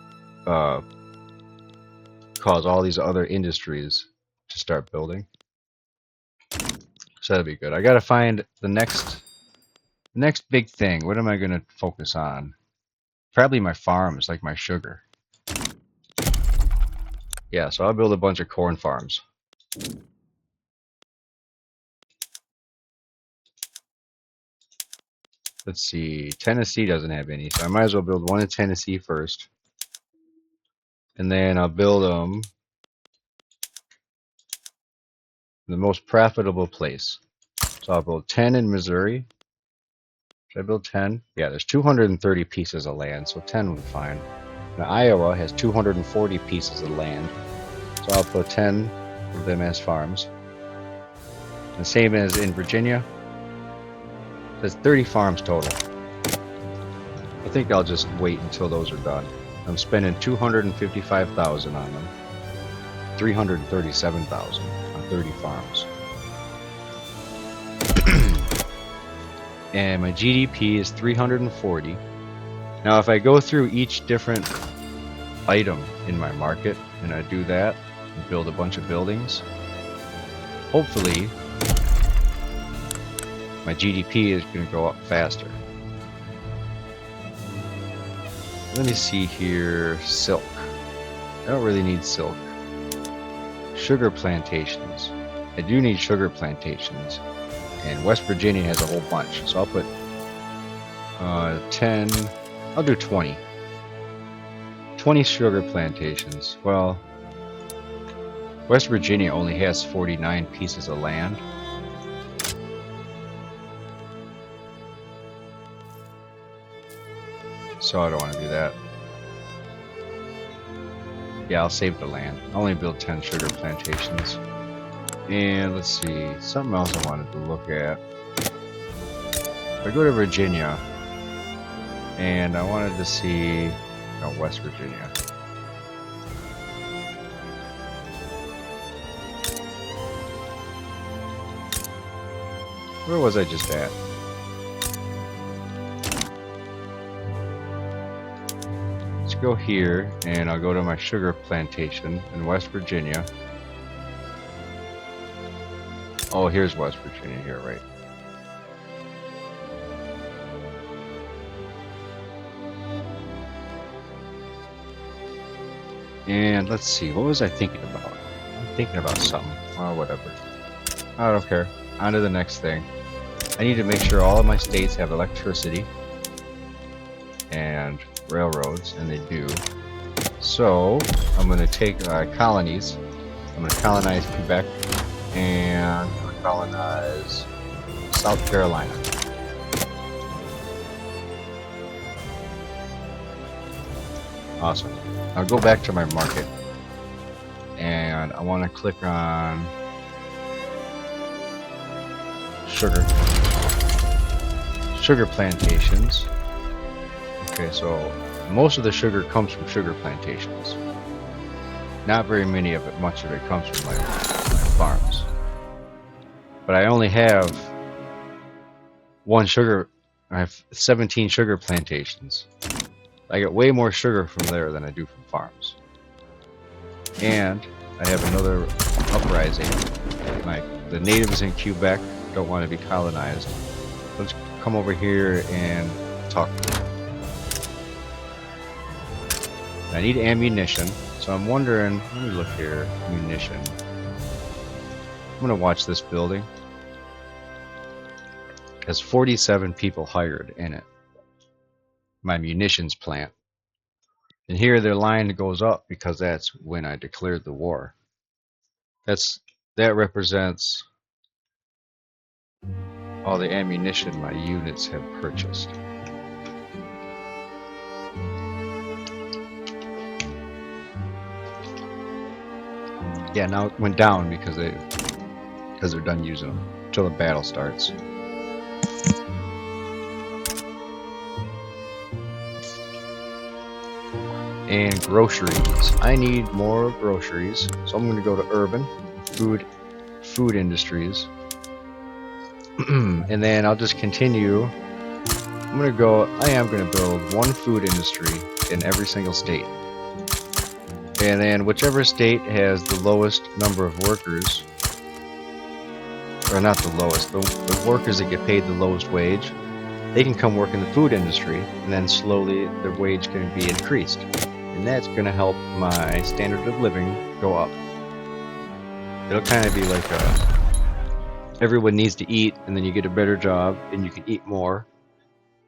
cause all these other industries to start building. So that'd be good. I gotta find the next big thing. What am I gonna focus on? Probably my farms, like my sugar. Yeah, so I'll build a bunch of corn farms. Let's see, Tennessee doesn't have any, so I might as well build one in Tennessee first. And then I'll build them in the most profitable place. So I'll build 10 in Missouri. Should I build 10? Yeah, there's 230 pieces of land, so 10 would be fine. Now Iowa has 240 pieces of land, so I'll put 10 of them as farms. The same as in Virginia. There's 30 farms total. I think I'll just wait until those are done. I'm spending $255,000 on them. $337,000 on 30 farms. And my GDP is 340. Now if I go through each different item in my market and I do that and build a bunch of buildings, hopefully my GDP is going to go up faster. Let me see here. Silk. I don't really need silk. Sugar plantations. I do need sugar plantations. And West Virginia has a whole bunch. So I'll put 10. I'll do 20. 20 sugar plantations. Well, West Virginia only has 49 pieces of land. So I don't want to do that. Yeah, I'll save the land. I'll only build 10 sugar plantations. And let's see, something else I wanted to look at. If I go to Virginia, and I wanted to see, no, West Virginia. Where was I just at? Let's go here, and I'll go to my sugar plantation in West Virginia. Oh, here's West Virginia here, right? And let's see, what was I thinking about? I'm thinking about something. Oh, whatever. I don't care. On to the next thing. I need to make sure all of my states have electricity and railroads, and they do. So, I'm going to take colonies. I'm going to colonize Quebec, and I'm going to colonize South Carolina. Awesome. I'll go back to my market, and I want to click on sugar plantations. Okay, so most of the sugar comes from sugar plantations. Not very many of it, much of it comes from my farms. But I only have I have 17 sugar plantations. I get way more sugar from there than I do from farms. And I have another uprising. The natives in Quebec don't want to be colonized. Let's come over here and talk to them. I need ammunition, so I'm wondering, let me look here, munition. I'm gonna watch this building. It has 47 people hired in it. My munitions plant. And here their line goes up because that's when I declared the war. That represents all the ammunition my units have purchased. Yeah, now it went down because they're done using them until the battle starts. And groceries. I need more groceries, so I'm going to go to urban food industries, and then I'll just continue. I am going to build one food industry in every single state, and then whichever state has the lowest number of workers, or not the lowest, the workers that get paid the lowest wage, they can come work in the food industry, and then slowly their wage can be increased. And that's going to help my standard of living go up. It'll kind of be like everyone needs to eat, and then you get a better job, and you can eat more.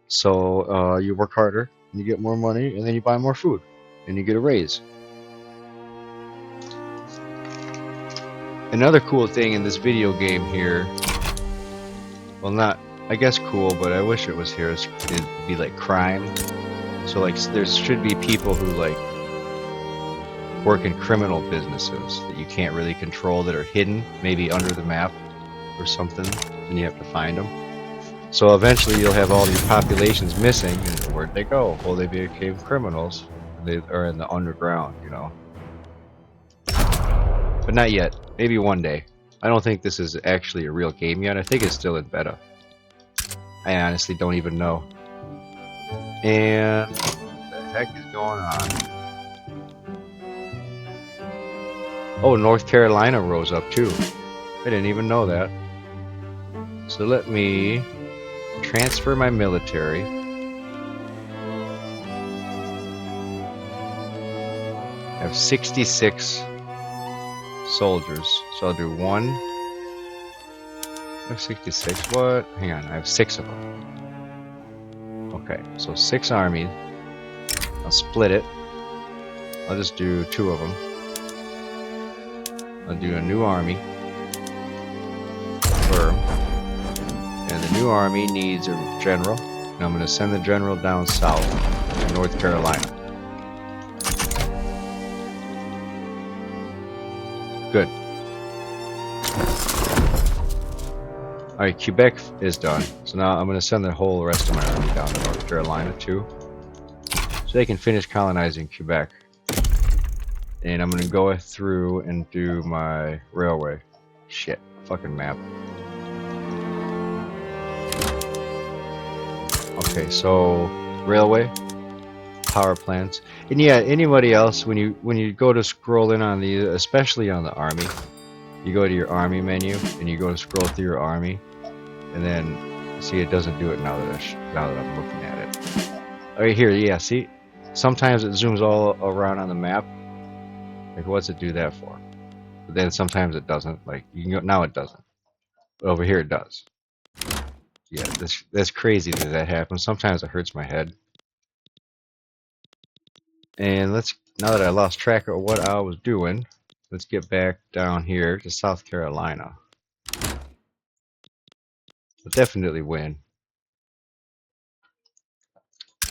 So you work harder, and you get more money, and then you buy more food, and you get a raise. Another cool thing in this video game here, well, not, I guess cool, but I wish it was here, it'd be like crime. So like there should be people who like work in criminal businesses that you can't really control, that are hidden maybe under the map or something, and you have to find them. So eventually you'll have all these populations missing, and where'd they go? Well, they became criminals. They are in the underground, you know. But not yet. Maybe one day. I don't think this is actually a real game yet. I think it's still in beta. I honestly don't even know. And what the heck is going on? Oh, North Carolina rose up too. I didn't even know that. So let me transfer my military. I have 66 soldiers, so I'll do one. I have 66. What? Hang on, I have 6 of them. Okay, so 6 armies. I'll split it. I'll just do 2 of them. I'll do a new army. Firm. And the new army needs a general. And I'm going to send the general down south to North Carolina. Good. Alright, Quebec is done. So now I'm going to send the whole rest of my army down to North Carolina too, so they can finish colonizing Quebec. And I'm going to go through and do my railway. Shit, fucking map. Okay, so railway, power plants, and yeah, anybody else, when you go to scroll in on the, especially on the army, you go to your army menu and you go to scroll through your army, and then see it doesn't do it now that I'm looking at it. Right here, yeah, see, sometimes it zooms all around on the map, Like, what's it do that for? But then sometimes it doesn't. Like, you can go, now it doesn't. But over here it does. Yeah, that's crazy that that happens. Sometimes it hurts my head. And now that I lost track of what I was doing, let's get back down here to South Carolina. We'll definitely win.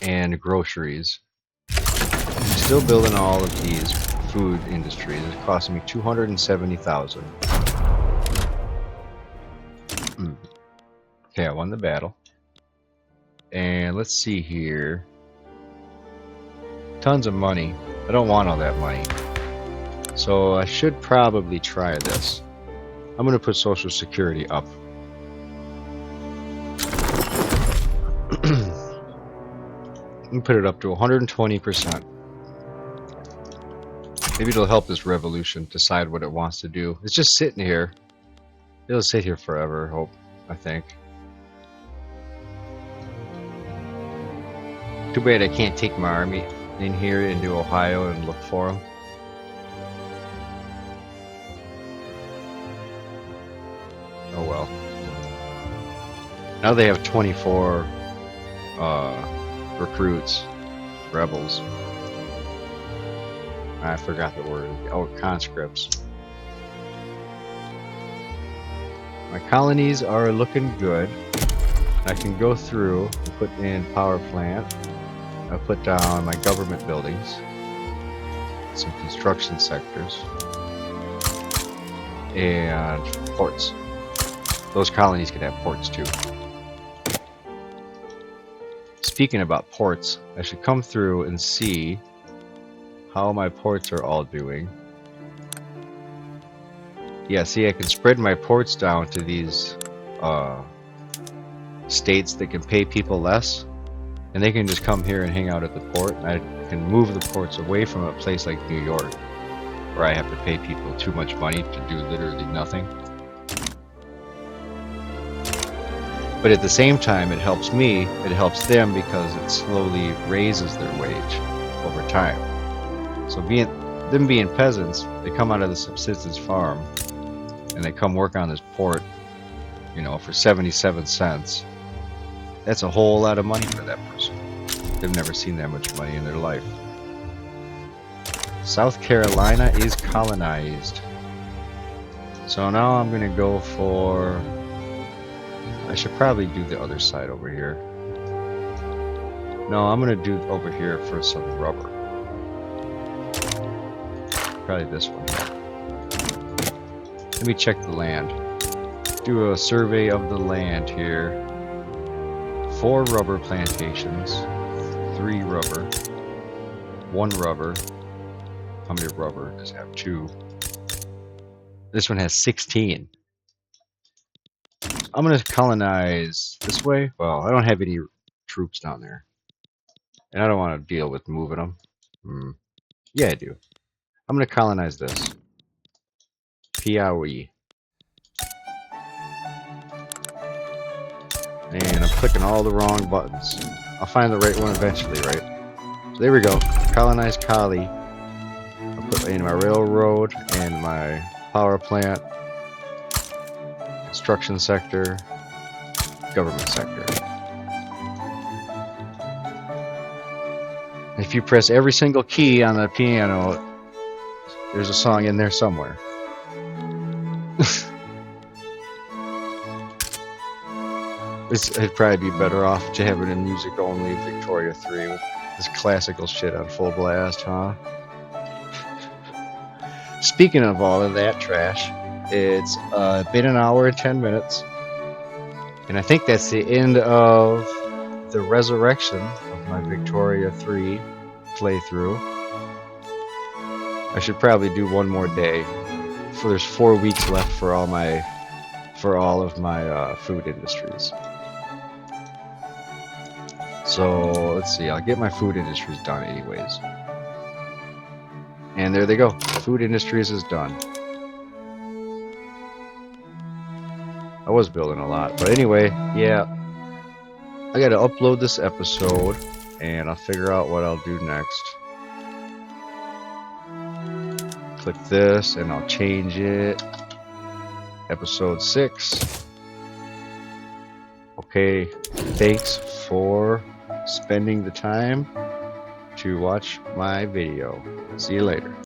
And groceries. Still building all of these food industries. It's costing me $270,000. Okay, I won the battle. And let's see here. Tons of money. I don't want all that money. So I should probably try this. I'm going to put Social Security up. And put it up to 120%. Maybe it'll help this revolution decide what it wants to do. It's just sitting here. It'll sit here forever, I think. Too bad I can't take my army in here into Ohio and look for them. Oh well. Now they have 24 recruits, rebels. I forgot the word. Oh, conscripts. My colonies are looking good. I can go through and put in power plant. I'll put down my government buildings, some construction sectors, and ports. Those colonies can have ports too. Speaking about ports, I should come through and see how my ports are all doing. Yeah, see, I can spread my ports down to these states that can pay people less, and they can just come here and hang out at the port. I can move the ports away from a place like New York, where I have to pay people too much money to do literally nothing. But at the same time, it helps me, it helps them, because it slowly raises their wage over time. So them being peasants, they come out of the subsistence farm, and they come work on this port, you know, for 77 cents. That's a whole lot of money for that person. They've never seen that much money in their life. South Carolina is colonized. So now I'm gonna go for... I should probably do the other side over here. No, I'm gonna do over here for some rubber. Probably this one. Let me check the land. Do a survey of the land here. 4 rubber plantations, 3 rubber, 1 rubber. How many rubber does it have? 2. This one has 16. I'm gonna colonize this way. Well, I don't have any troops down there, and I don't want to deal with moving them. Yeah, I do. I'm gonna colonize this. Piaui. And I'm clicking all the wrong buttons. I'll find the right one eventually, right? So there we go. Colonize Cali. I'll put in my railroad and my power plant, construction sector, government sector. If you press every single key on the piano, there's a song in there somewhere. It'd probably be better off to have it in music only Victoria 3 with this classical shit on full blast, huh? Speaking of all of that trash, it's been an hour and 10 minutes, and I think that's the end of the resurrection of my Victoria 3 playthrough. I should probably do one more day. So there's 4 weeks left for all of my food industries. So let's see, I'll get my food industries done anyways. And there they go. Food industries is done. I was building a lot, but anyway, yeah. I gotta upload this episode, and I'll figure out what I'll do next. click this and I'll change it. Episode 6. Okay, thanks for spending the time to watch my video. See you later.